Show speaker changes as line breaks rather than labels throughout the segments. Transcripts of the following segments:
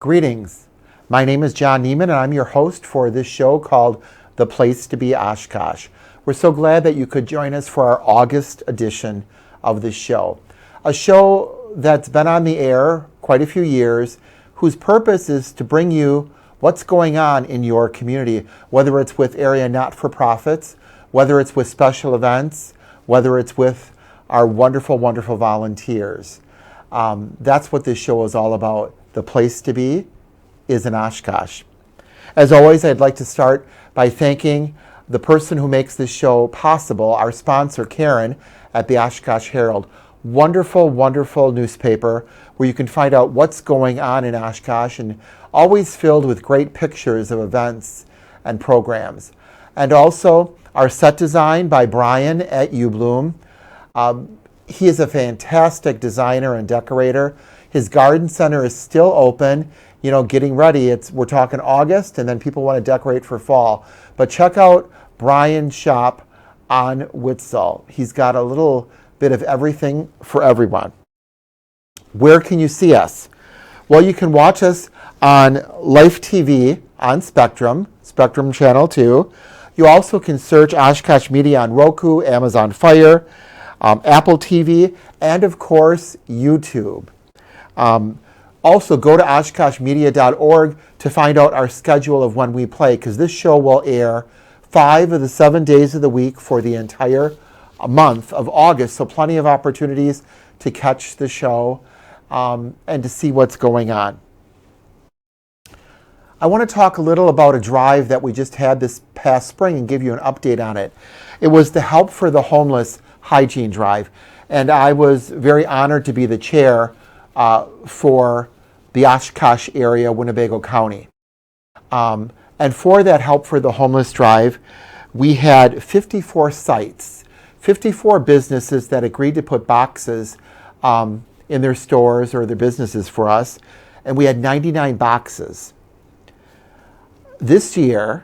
Greetings. My name is John Neiman, and I'm your host for this show called The Place to Be Oshkosh. We're so glad that you could join us for our August edition of this show. A show that's been on the air quite a few years, whose purpose is to bring you what's going on in your community, whether it's with area not-for-profits, whether it's with special events, whether it's with our wonderful, wonderful volunteers. That's what this show is all about. The place to be is in Oshkosh. As always, I'd like to start by thanking the person who makes this show possible, our sponsor, Karen, at the Oshkosh Herald. Wonderful, wonderful newspaper where you can find out what's going on in Oshkosh, and always filled with great pictures of events and programs. And also our set design by Brian at UBloom. He is a fantastic designer and decorator. His garden center is still open, getting ready. We're talking August, and then people want to decorate for fall. But check out Brian's shop on Witzel. He's got a little bit of everything for everyone. Where can you see us? Well, you can watch us on Life TV on Spectrum Channel 2. You also can search Oshkosh Media on Roku, Amazon Fire, Apple TV, and of course, YouTube. Also, go to oshkoshmedia.org to find out our schedule of when we play, because this show will air 5 of the 7 days of the week for the entire month of August, so plenty of opportunities to catch the show and to see what's going on. I want to talk a little about a drive that we just had this past spring and give you an update on it. It was the Help for the Homeless Hygiene Drive, and I was very honored to be the chair for the Oshkosh area, Winnebago County. And for that Help for the Homeless Drive, we had 54 sites, 54 businesses that agreed to put boxes in their stores or their businesses for us, and we had 99 boxes. This year,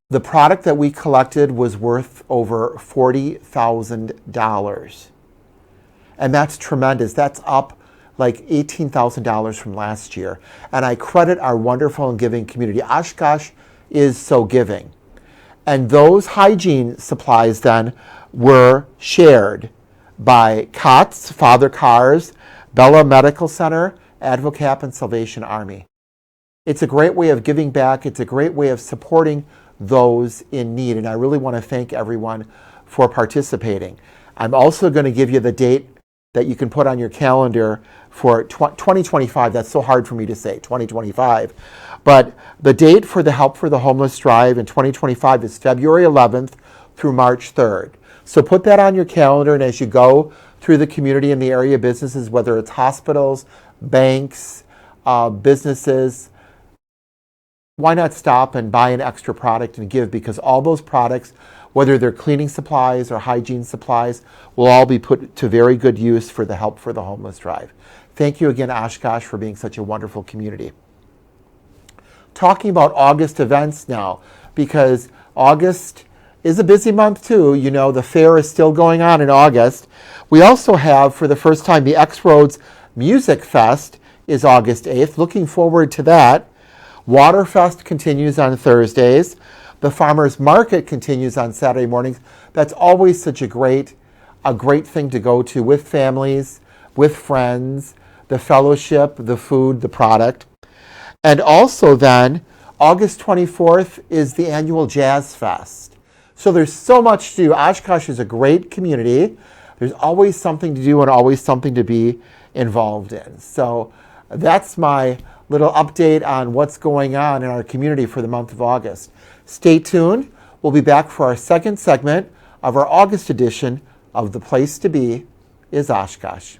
the product that we collected was worth over $40,000. And that's tremendous. That's up like $18,000 from last year. And I credit our wonderful and giving community. Oshkosh is so giving. And those hygiene supplies then were shared by COTS, Father Cars, Bella Medical Center, Advocap, and Salvation Army. It's a great way of giving back. It's a great way of supporting those in need. And I really want to thank everyone for participating. I'm also going to give you the date that you can put on your calendar for 2025. That's so hard for me to say, 2025. But the date for the Help for the Homeless Drive in 2025 is February 11th through March 3rd. So put that on your calendar, and as you go through the community and the area businesses, whether it's hospitals, banks, businesses, why not stop and buy an extra product and give? Because all those products, whether they're cleaning supplies or hygiene supplies, will all be put to very good use for the Help for the Homeless Drive. Thank you again, Oshkosh, for being such a wonderful community. Talking about August events now, because August is a busy month too. The fair is still going on in August. We also have, for the first time, the X Roads Music Fest is August 8th. Looking forward to that. Waterfest continues on Thursdays. The Farmers Market continues on Saturday mornings. That's always such a great thing to go to with families, with friends, the fellowship, the food, the product. And also then, August 24th is the annual Jazz Fest. So there's so much to do. Oshkosh is a great community. There's always something to do and always something to be involved in. So that's my little update on what's going on in our community for the month of August. Stay tuned. We'll be back for our second segment of our August edition of The Place to Be is Oshkosh.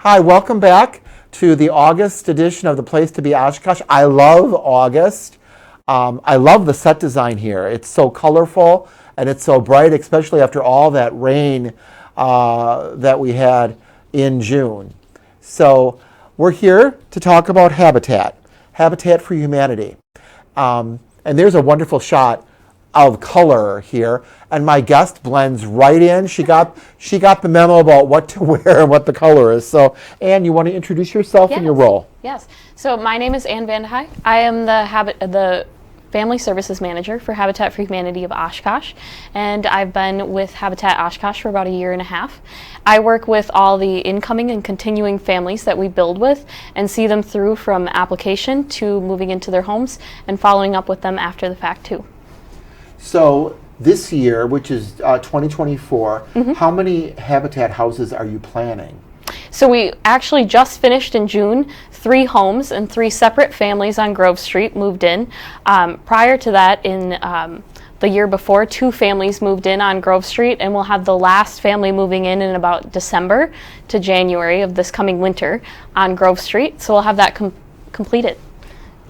Hi, welcome back to the August edition of The Place to Be Oshkosh. I love August. I love the set design here. It's so colorful and it's so bright, especially after all that rain that we had in June. So we're here to talk about Habitat for Humanity. And there's a wonderful shot of color here, and my guest blends right in. She got the memo about what to wear and what the color is. So, Anne, you want to introduce yourself and your role?
Yes. So my name is Anne Vandehei. I am the Family Services Manager for Habitat for Humanity of Oshkosh, and I've been with Habitat Oshkosh for about a year and a half. I work with all the incoming and continuing families that we build with and see them through from application to moving into their homes and following up with them after the fact too.
So this year, which is 2024, how many Habitat houses are you planning?
So we actually just finished in June 3 homes, and 3 separate families on Grove Street moved in. Prior to that, in the year before, 2 families moved in on Grove Street, and we'll have the last family moving in about December to January of this coming winter on Grove Street. So we'll have that completed.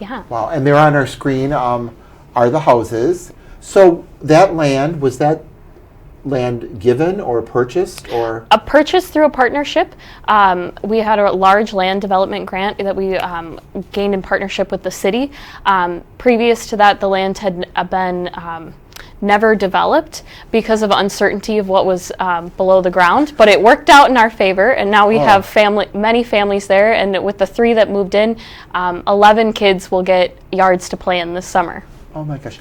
Yeah.
Wow, and there on our screen are the houses. So that land, was that land given or purchased, or?
A purchase through a partnership. We had a large land development grant that we gained in partnership with the city. Previous to that, the land had been never developed because of uncertainty of what was below the ground, but it worked out in our favor, and now we have many families there, and with the 3 that moved in, 11 kids will get yards to play in this summer.
Oh my gosh.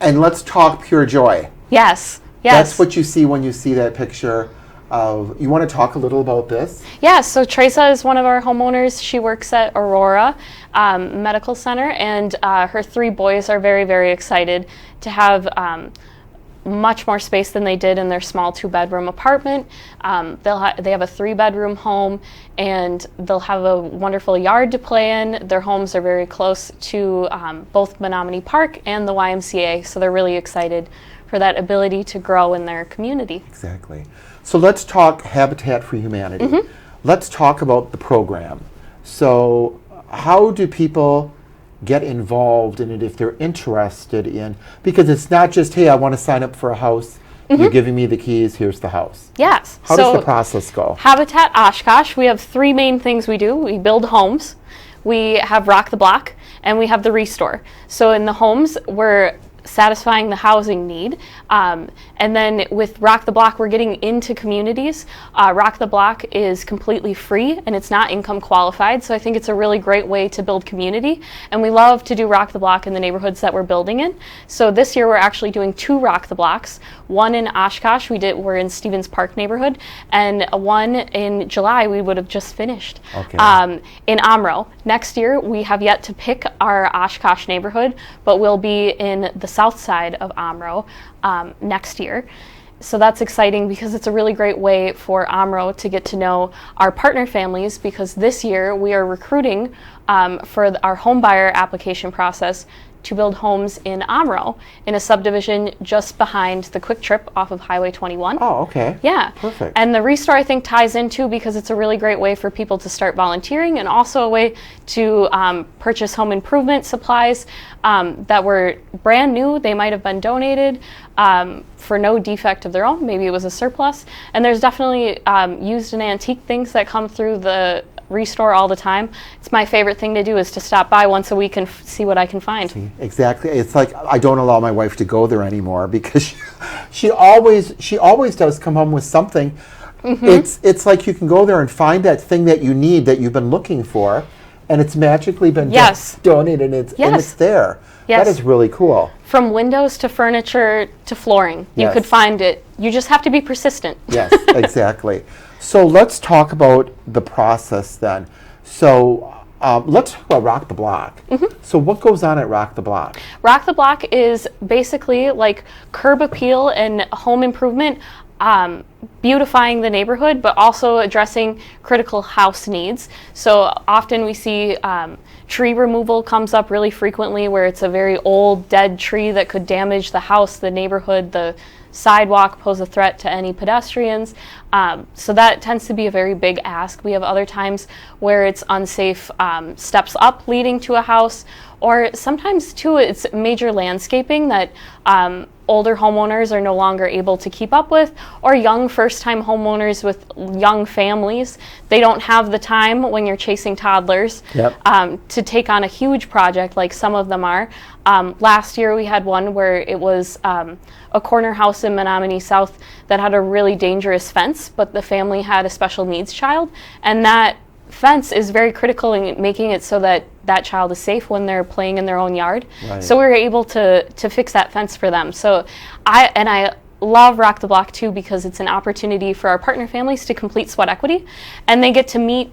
And let's talk pure joy.
Yes.
That's what you see when you see that picture of, you want to talk a little about this?
Yeah, so Teresa is one of our homeowners. She works at Aurora Medical Center, and her 3 boys are very, very excited to have much more space than they did in their small 2-bedroom apartment. They have a 3-bedroom home, and they'll have a wonderful yard to play in. Their homes are very close to both Menominee Park and the YMCA, so they're really excited for that ability to grow in their community.
Exactly. So let's talk Habitat for Humanity. Let's talk about the program. So how do people get involved in it if they're interested in, because it's not just, hey, I want to sign up for a house, you're giving me the keys, here's the house.
Yes.
How does the process go?
Habitat Oshkosh, we have 3 main things we do. We build homes, we have Rock the Block, and we have the Restore. So in the homes, we're satisfying the housing need. And then with Rock the Block, we're getting into communities. Rock the Block is completely free and it's not income qualified, so I think it's a really great way to build community. And we love to do Rock the Block in the neighborhoods that we're building in. So this year we're actually doing 2 Rock the Blocks. One in Oshkosh, we're in Stevens Park neighborhood, and one in July we would have just finished in Omro. Next year we have yet to pick our Oshkosh neighborhood, but we'll be in the south side of Omro next year. So that's exciting because it's a really great way for Omro to get to know our partner families, because this year we are recruiting for our home buyer application process to build homes in Omro in a subdivision just behind the Quick Trip off of Highway 21.
Oh, okay.
Yeah.
Perfect.
And the Restore, I think, ties into because it's a really great way for people to start volunteering, and also a way to purchase home improvement supplies that were brand new. They might have been donated for no defect of their own. Maybe it was a surplus. And there's definitely used and antique things that come through the Restore all the time. It's my favorite thing to do, is to stop by once a week and see what I can find.
Exactly. It's like I don't allow my wife to go there anymore because she always does come home with something. It's like you can go there and find that thing that you need, that you've been looking for, and it's magically been donated, and it's there. That is really cool.
From windows to furniture to flooring, you could find it. You just have to be persistent.
Yes, exactly. So let's talk about the process then. So let's talk about Rock the Block. So what goes on at Rock the Block?
Rock the Block is basically like curb appeal and home improvement, beautifying the neighborhood, but also addressing critical house needs. So often we see tree removal comes up really frequently, where it's a very old, dead tree that could damage the house, the neighborhood, the sidewalk pose a threat to any pedestrians. So that tends to be a very big ask. We have other times where it's unsafe steps up leading to a house, or sometimes too it's major landscaping that older homeowners are no longer able to keep up with, or young first-time homeowners with young families. They don't have the time when you're chasing toddlers to take on a huge project like some of them are. Last year we had one where it was a corner house in Menominee South that had a really dangerous fence, but the family had a special needs child, and that fence is very critical in making it so that that child is safe when they're playing in their own yard.
Right.
So we were able to fix that fence for them. So I love Rock the Block too, because it's an opportunity for our partner families to complete sweat equity, and they get to meet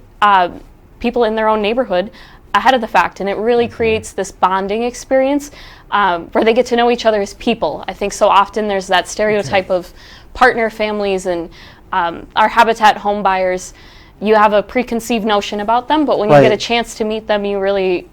people in their own neighborhood ahead of the fact, and it really creates this bonding experience where they get to know each other as people. I think so often there's that stereotype of partner families and our Habitat home buyers. You have a preconceived notion about them, but when you get a chance to meet them, you really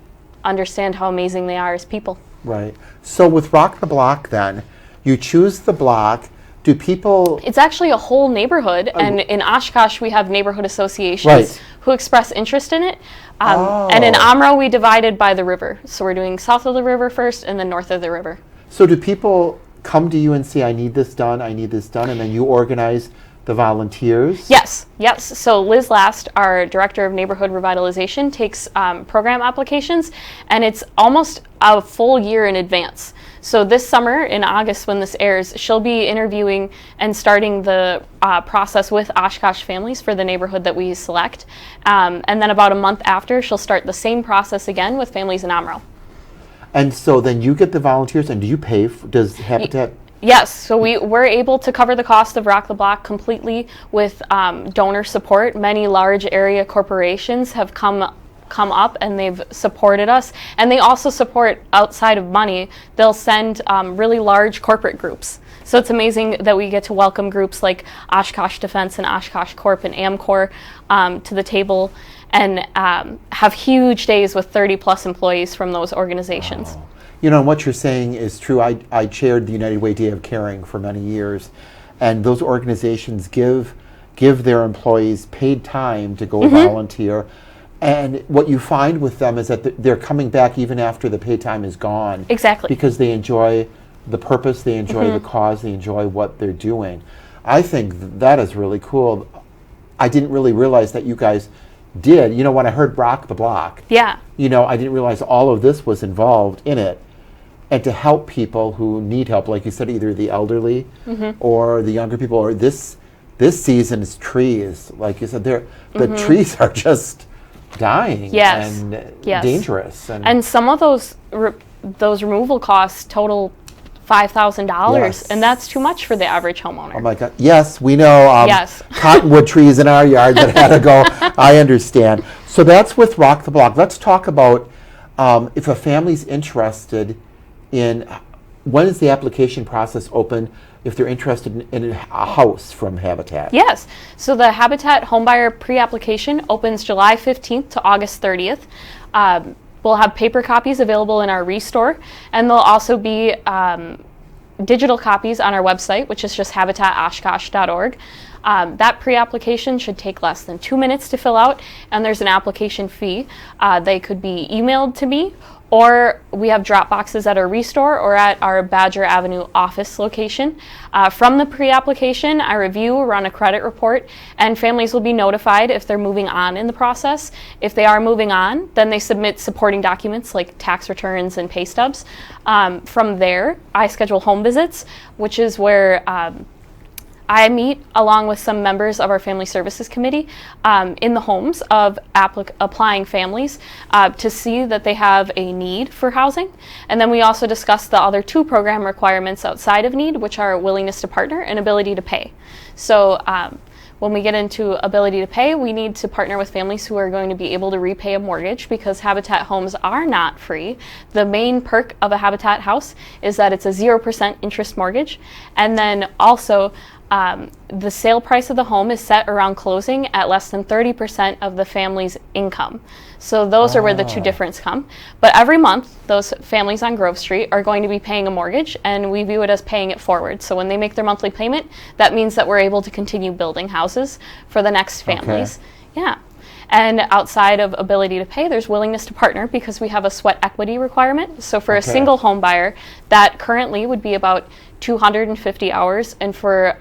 understand how amazing they are as people.
Right. So with Rock the Block then, you choose the block. Do people...
It's actually a whole neighborhood, and in Oshkosh we have neighborhood associations who express interest in it. And in Amro we divided by the river. So we're doing south of the river first and then north of the river.
So do people come to you and say, I need this done, and then you organize the volunteers?
Yes. So Liz Last, our Director of Neighborhood Revitalization, takes program applications, and it's almost a full year in advance. So this summer, in August when this airs, she'll be interviewing and starting the process with Oshkosh families for the neighborhood that we select. And then about a month after, she'll start the same process again with families in Amro. And
so then you get the volunteers, and do you pay? Does Habitat...
Yes, so we're able to cover the cost of Rock the Block completely with donor support. Many large area corporations have come up and they've supported us, and they also support outside of money. They'll send really large corporate groups. So it's amazing that we get to welcome groups like Oshkosh Defense and Oshkosh Corp and AmCorp to the table, and have huge days with 30 plus employees from those organizations.
Wow. You know, what you're saying is true. I chaired the United Way Day of Caring for many years, and those organizations give their employees paid time to go volunteer. And what you find with them is that they're coming back even after the paid time is gone.
Exactly.
Because they enjoy the purpose, they enjoy the cause, they enjoy what they're doing. I think that is really cool. I didn't really realize that you guys did. You know, when I heard Rock the Block, I didn't realize all of this was involved in it. And to help people who need help, like you said, either the elderly or the younger people, or this season's trees, like you said, the trees are just dying and dangerous.
And some of those removal costs total $5,000, and that's too much for the average homeowner.
Oh my God! Yes, we know. Cottonwood trees in our yard that had to go. I understand. So that's with Rock the Block. Let's talk about if a family's interested in, when is the application process open if they're interested in a house from Habitat?
Yes. So the Habitat homebuyer pre-application opens July 15th to August 30th. We'll have paper copies available in our Restore, and there'll also be digital copies on our website, which is just habitatoshkosh.org. That pre-application should take less than 2 minutes to fill out, and there's an application fee. They could be emailed to me, or we have drop boxes at our Restore or at our Badger Avenue office location. From the pre-application, I review, run a credit report, and families will be notified if they're moving on in the process. If they are moving on, then they submit supporting documents like tax returns and pay stubs. From there, I schedule home visits, which is where I meet along with some members of our Family Services Committee in the homes of applying families to see that they have a need for housing. And then we also discuss the other two program requirements outside of need, which are willingness to partner and ability to pay. So when we get into ability to pay, we need to partner with families who are going to be able to repay a mortgage, because Habitat homes are not free. The main perk of a Habitat house is that it's a 0% interest mortgage. And then also, The sale price of the home is set around closing at less than 30% of the family's income. So those are where the two differences come. But every month, those families on Grove Street are going to be paying a mortgage, and we view it as paying it forward. So when they make their monthly payment, that means that we're able to continue building houses for the next families.
Okay.
Yeah. And outside of ability to pay, there's willingness to partner because we have a sweat equity requirement. So for a single home buyer, that currently would be about 250 hours. And for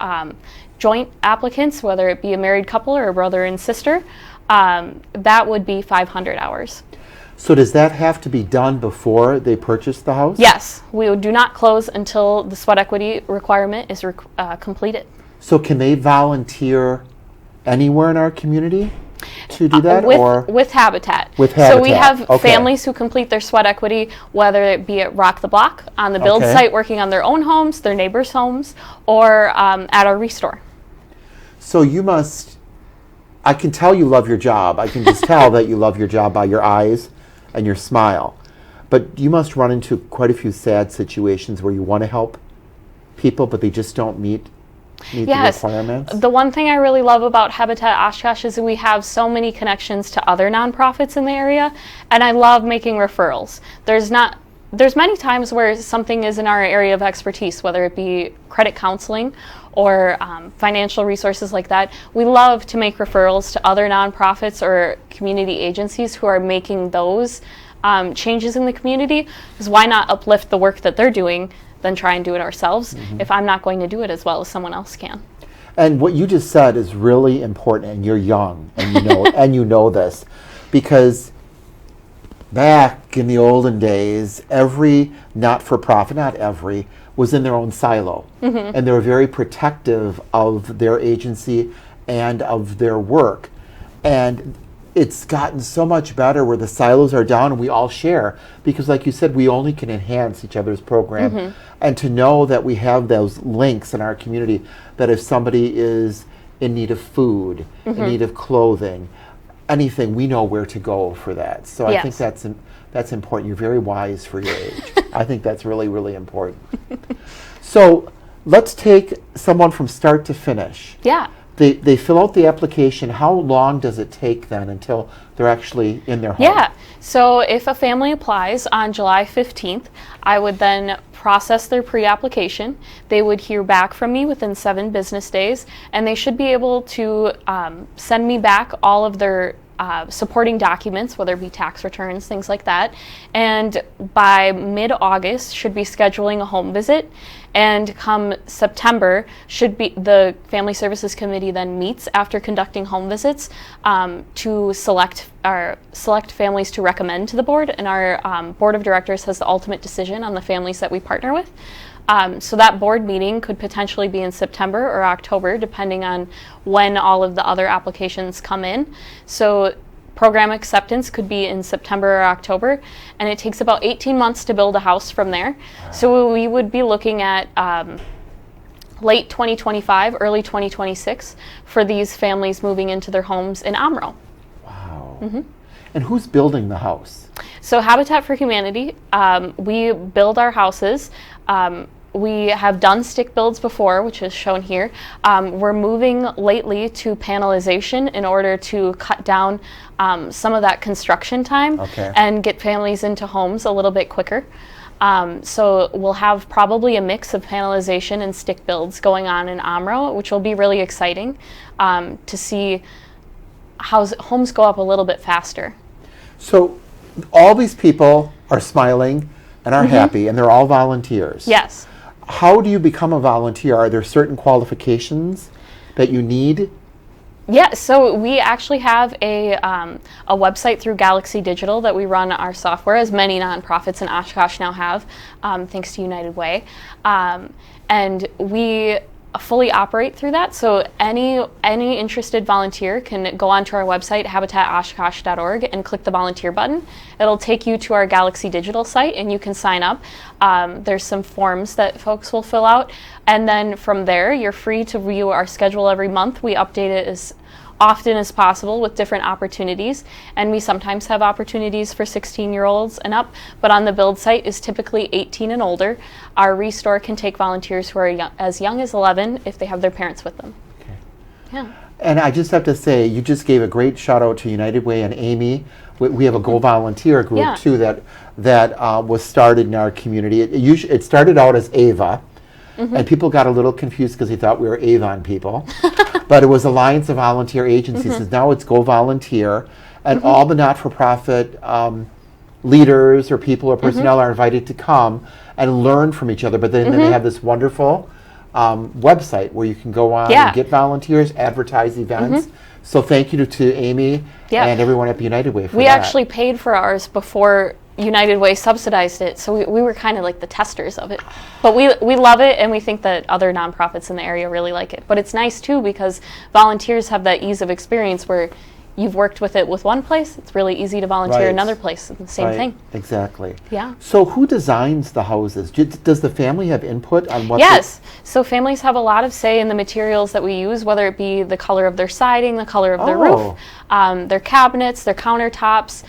joint applicants, whether it be a married couple or a brother and sister, that would be 500 hours.
So does that have to be done before they purchase the house?
Yes. We do not close until the sweat equity requirement is completed.
So can they volunteer anywhere in our community to do that?
With Habitat.
With Habitat.
So we have families who complete their sweat equity, whether it be at Rock the Block, on the build site working on their own homes, their neighbors' homes, or at our restore.
So you must, I can tell you love your job. I can just tell that you love your job by your eyes and your smile. But you must run into quite a few sad situations where you want to help people, but they just don't meet the requirements?
The one thing I really love about Habitat Oshkosh is that we have so many connections to other nonprofits in the area, and I love making referrals. There's many times where something is in our area of expertise, whether it be credit counseling or financial resources like that. We love to make referrals to other nonprofits or community agencies who are making those changes in the community, because why not uplift the work that they're doing than try and do it ourselves if I'm not going to do it as well as someone else can.
And what you just said is really important, and you're young, and you know and you know this, because back in the olden days, every not-for-profit, not every, was in their own silo, and they were very protective of their agency and of their work. And it's gotten so much better where the silos are down and we all share, because like you said, we only can enhance each other's program. And to know that we have those links in our community, that if somebody is in need of food, in need of clothing, anything, we know where to go for that. So I think that's important. You're very wise for your age. I think that's really, really important. So let's take someone from start to finish.
Yeah.
They fill out the application. How long does it take then until they're actually in their home?
Yeah, so if a family applies on July 15th, I would then process their pre-application. They would hear back from me within 7 business days, and they should be able to send me back all of their supporting documents, whether it be tax returns, things like that. And by mid-August, should be scheduling a home visit. And come September, should be the Family Services Committee then meets after conducting home visits to select families to recommend to the board. And our board of directors has the ultimate decision on the families that we partner with. So that board meeting could potentially be in September or October, depending on when all of the other applications come in. So program acceptance could be in September or October, and it takes about 18 months to build a house from there. So we would be looking at late 2025, early 2026 for these families moving into their homes in Omro.
Wow. And who's building the house?
So Habitat for Humanity, we build our houses. We have done stick builds before, which is shown here. We're moving lately to panelization in order to cut down some of that construction time and get families into homes a little bit quicker. So we'll have probably a mix of panelization and stick builds going on in Omro, which will be really exciting to see how homes go up a little bit faster. So
all these people are smiling and are happy, and they're all volunteers.
Yes.
How do you become a volunteer? Are there certain qualifications that you need?
Yeah, so we actually have a website through Galaxy Digital that we run our software, as many nonprofits in Oshkosh now have, thanks to United Way. And we fully operate through that, so any interested volunteer can go onto our website, habitatoshkosh.org, and click the volunteer button. It'll take you to our Galaxy Digital site, and you can sign up. There's some forms that folks will fill out, and then from there, you're free to view our schedule every month. We update it as often as possible with different opportunities. And we sometimes have opportunities for 16-year-olds and up, but on the build site is typically 18 and older. Our restore can take volunteers who are as young as 11 if they have their parents with them.
Okay.
Yeah.
And I just have to say, you just gave a great shout out to United Way and Amy. We have a Go Volunteer group too that was started in our community. It started out as Ava, and people got a little confused because they thought we were Avon people. But it was Alliance of Volunteer Agencies. And now it's Go Volunteer, and all the not-for-profit leaders or people or personnel are invited to come and learn from each other. But then they have this wonderful website where you can go on and get volunteers, advertise events. So thank you to Amy and everyone at United Way for that.
We actually paid for ours before United Way subsidized it, so we were kind of like the testers of it. But we love it, and we think that other nonprofits in the area really like it. But it's nice too because volunteers have that ease of experience where you've worked with it with one place, it's really easy to volunteer another place. It's the same thing.
Exactly.
Yeah.
So who designs the houses? Does the family have input on what?
Yes. So families have a lot of say in the materials that we use, whether it be the color of their siding, the color of their roof, their cabinets, their countertops,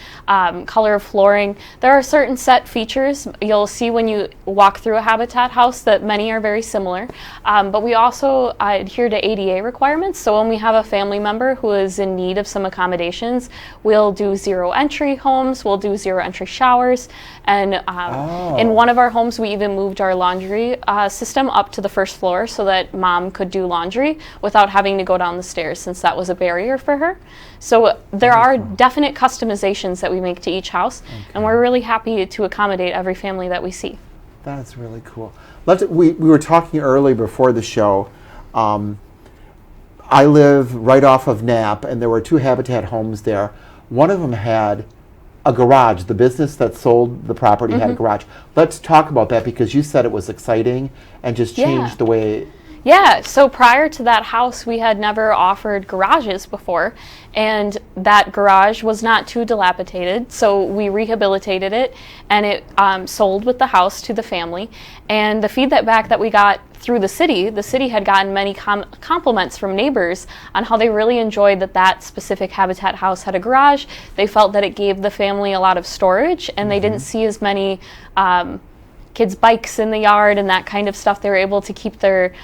color of flooring. There are certain set features you'll see when you walk through a Habitat house that many are very similar. But we also adhere to ADA requirements. So when we have a family member who is in need of some accommodations, we'll do zero entry homes, we'll do zero entry showers, and in one of our homes we even moved our laundry system up to the first floor so that mom could do laundry without having to go down the stairs, since that was a barrier for her. So there are definite customizations that we make to each house, and we're really happy to accommodate every family that we see.
That's really cool. We were talking early before the show. I live right off of Knapp, and there were 2 Habitat homes there. One of them had a garage. The business that sold the property had a garage. Let's talk about that, because you said it was exciting and just changed the way.
Yeah, so prior to that house, we had never offered garages before, and that garage was not too dilapidated, so we rehabilitated it, and it sold with the house to the family. And the feedback that we got through the city had gotten many compliments from neighbors on how they really enjoyed that specific Habitat house had a garage. They felt that it gave the family a lot of storage, and they didn't see as many kids' bikes in the yard and that kind of stuff. They were able to keep their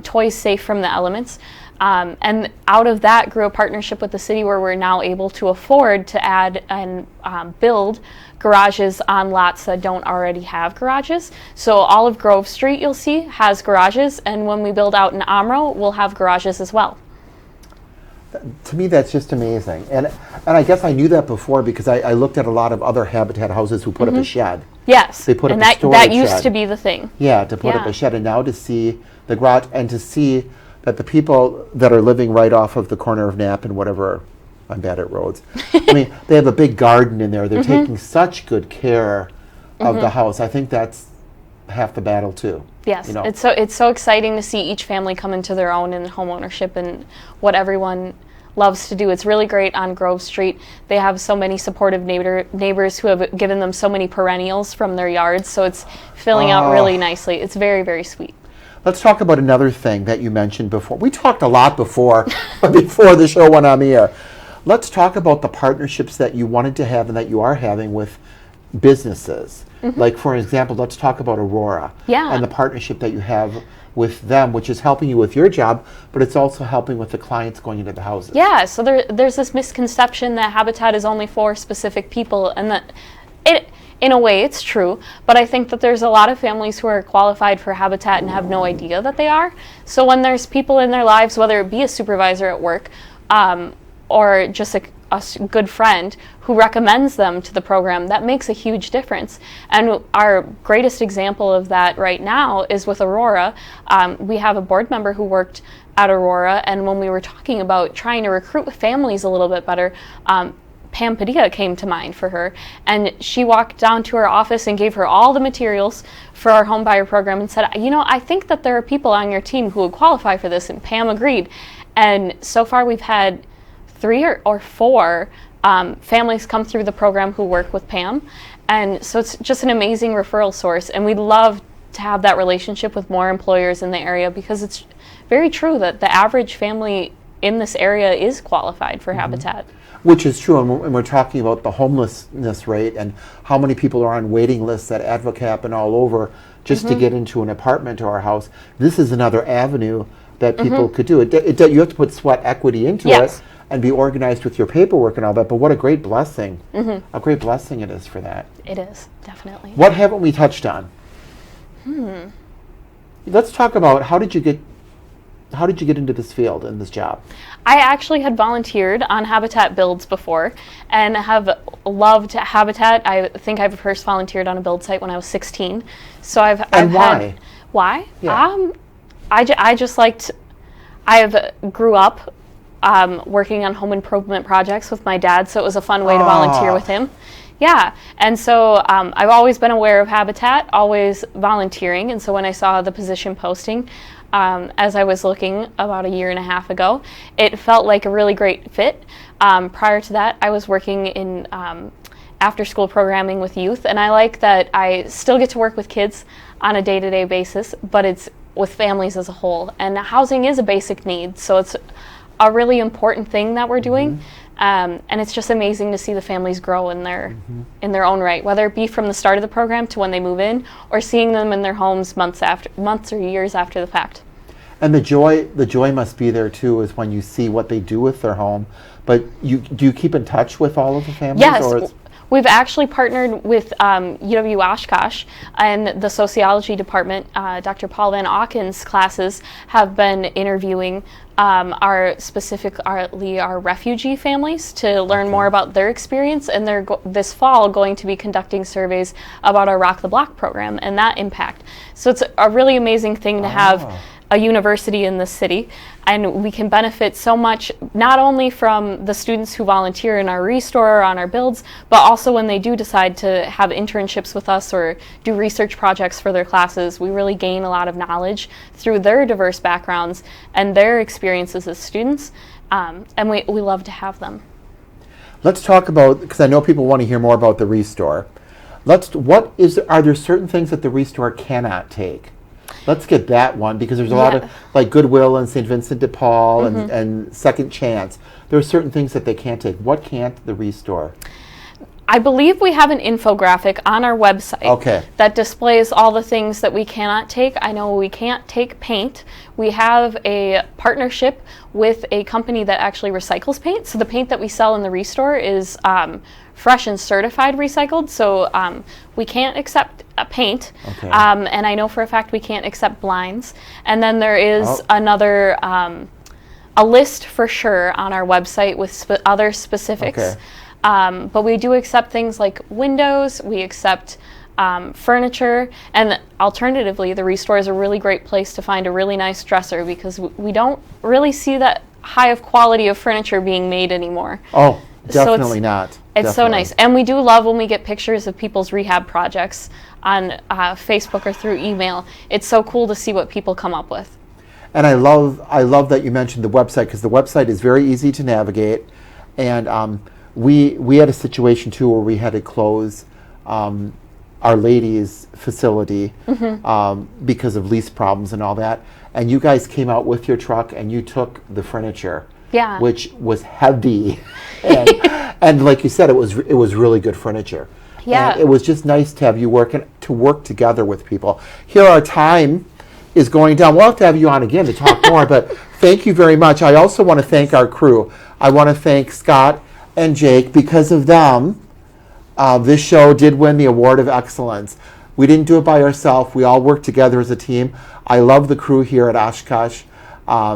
toys safe from the elements. And out of that grew a partnership with the city where we're now able to afford to add and build garages on lots that don't already have garages. So all of Grove Street, you'll see, has garages, and when we build out in Amro, we'll have garages as well.
To me, that's just amazing. And I guess I knew that before because I looked at a lot of other Habitat houses who put up a shed.
Yes,
they put
and
up a storage
that used
shed.
to be the thing.
Yeah, to put up a shed, and now to see the garage and to see that the people that are living right off of the corner of Knapp and whatever, I'm bad at roads. I mean, they have a big garden in there. They're taking such good care of the house. I think that's half the battle too.
Yes,
you know?
It's so exciting to see each family come into their own in home ownership and what everyone loves to do. It's really great on Grove Street. They have so many supportive neighbors who have given them so many perennials from their yards, so it's filling out really nicely. It's very, very sweet.
Let's talk about another thing that you mentioned before. We talked a lot before the show went on the air. Let's talk about the partnerships that you wanted to have and that you are having with businesses. Like, for example, let's talk about Aurora and the partnership that you have with them, which is helping you with your job, but it's also helping with the clients going into the houses.
Yeah, so there's this misconception that Habitat is only for specific people, and that in a way it's true, but I think that there's a lot of families who are qualified for Habitat and have no idea that they are. So when there's people in their lives, whether it be a supervisor at work or just a good friend who recommends them to the program, that makes a huge difference. And our greatest example of that right now is with Aurora. We have a board member who worked at Aurora, and when we were talking about trying to recruit families a little bit better, Pam Padilla came to mind for her, and she walked down to her office and gave her all the materials for our home buyer program and said, I think that there are people on your team who would qualify for this, and Pam agreed. And so far we've had 3 or 4 families come through the program who work with Pam, and so it's just an amazing referral source, and we'd love to have that relationship with more employers in the area, because it's very true that the average family in this area is qualified for Habitat.
Which is true, and we're talking about the homelessness rate and how many people are on waiting lists at Advocap and all over just to get into an apartment or a house. This is another avenue that people could do. You have to put sweat equity into it and be organized with your paperwork and all that, but what a great blessing. A great blessing it is for that.
It is, definitely.
What haven't we touched on? Let's talk about how did you get into this field and this job?
I actually had volunteered on Habitat builds before and have loved Habitat. I think I first volunteered on a build site when I was 16. So I've
why?
Why?
Yeah.
I just liked, grew up working on home improvement projects with my dad, so it was a fun way to volunteer with him. Yeah, and so I've always been aware of Habitat, always volunteering, and so when I saw the position posting, as I was looking about a year and a half ago, it felt like a really great fit. Prior to that, I was working in after-school programming with youth, and I like that I still get to work with kids on a day-to-day basis, but it's with families as a whole. And housing is a basic need, so it's a really important thing that we're doing. And it's just amazing to see the families grow in their own right, whether it be from the start of the program to when they move in, or seeing them in their homes months or years after the fact.
And the joy must be there too, is when you see what they do with their home. But do you keep in touch with all of the families?
Yes. We've actually partnered with UW Oshkosh and the sociology department. Dr. Paul Van Auken's classes have been interviewing our refugee families to learn more about their experience, and they're this fall going to be conducting surveys about our Rock the Block program and that impact. So it's a really amazing thing to have a university in the city, and we can benefit so much not only from the students who volunteer in our restore or on our builds, but also when they do decide to have internships with us or do research projects for their classes. We really gain a lot of knowledge through their diverse backgrounds and their experiences as students, and we love to have them.
Let's talk about, because I know people want to hear more about the restore. Are there certain things that the restore cannot take? Let's get that one, because there's a lot of, like Goodwill and St. Vincent de Paul and Second Chance. There are certain things that they can't take. What can't the restore?
I believe we have an infographic on our website that displays all the things that we cannot take. I know we can't take paint. We have a partnership with a company that actually recycles paint. So the paint that we sell in the restore is fresh and certified recycled. So we can't accept paint. And I know for a fact we can't accept blinds. And then there is another, a list for sure on our website with other specifics. But we do accept things like windows, we accept furniture, and alternatively, the restore is a really great place to find a really nice dresser, because we don't really see that high of quality of furniture being made anymore.
Oh, definitely not.
It's so nice. And we do love when we get pictures of people's rehab projects on Facebook or through email. It's so cool to see what people come up with.
And I love that you mentioned the website, because the website is very easy to navigate. And we had a situation too where we had to close Our Lady's facility because of lease problems and all that. And you guys came out with your truck and you took the furniture, which was heavy. And like you said, it was really good furniture. And it was just nice to have you work together with people. Here, our time is going down. We'll have to have you on again to talk more, but thank you very much. I also want to thank our crew. I want to thank Scott and Jake. Because of them, this show did win the Award of Excellence. We didn't do it by ourselves. We all worked together as a team. I love the crew here at Oshkosh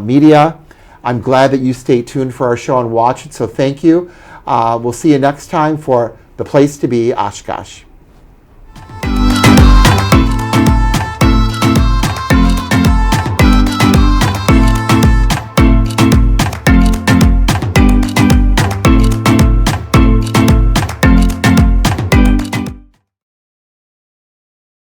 Media. I'm glad that you stay tuned for our show and watch it, so thank you. We'll see you next time for The Place to Be, Oshkosh.